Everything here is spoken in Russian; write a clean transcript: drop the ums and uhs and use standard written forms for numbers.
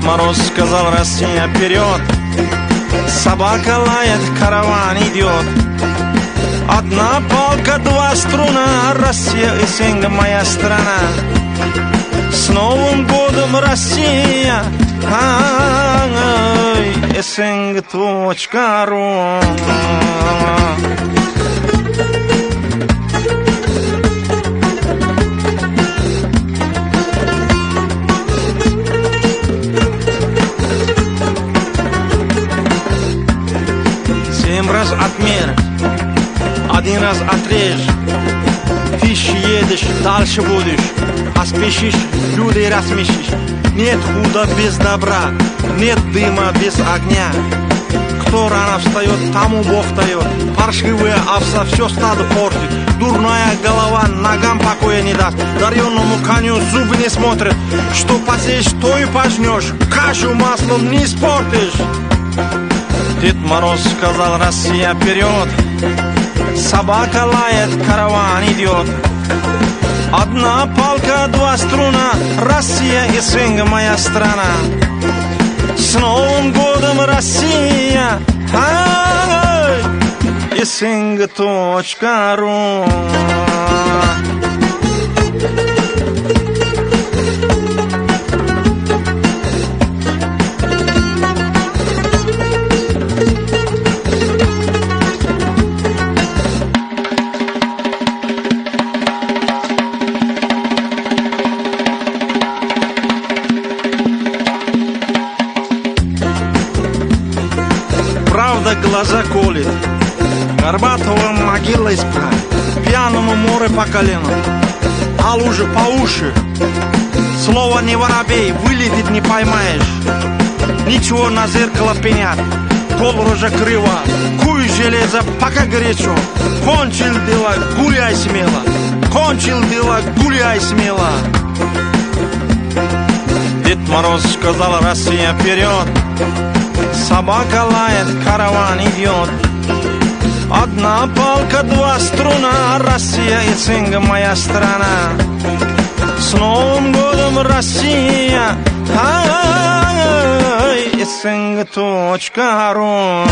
Мороз сказал: Россия, вперед! Собака лает, караван идет. Одна палка, два струна, Россия и синга, моя страна. С Новым годом, Россия! СНГ.ру. Семь раз отмерь, один раз отрежь. Фиш едешь, дальше будешь, а спешишь, людей рассмешишь. Нет худа без добра, нет дыма без огня. Кто рано встает, тому Бог дает. Паршивая овца все стадо портит. Дурная голова ногам покоя не даст. Дареному коню зубы не смотрят. Что посеешь, то и пожнешь. Кашу маслом не испортишь. Дед Мороз сказал: Россия, вперед! Собака лает, караван идет. Одна палка, два струна, Россия и синга, моя страна. С Новым годом, Россия! И синга.ру. Правда глаза колет, Горбатова могила исправит. Пьяному море по колено, а лужи по уши. Слово не воробей, вылетит не поймаешь. Ничего на зеркало пенят, пол рожа криво. Куй железо, пока горячо. Кончил дело, гуляй смело. Кончил дело, гуляй смело. Дед Мороз сказал: Россия, вперед! Собака лает, караван идет. Одна палка, два струна, Россия и синга, моя страна. С Новым годом, Россия! И синга.ру.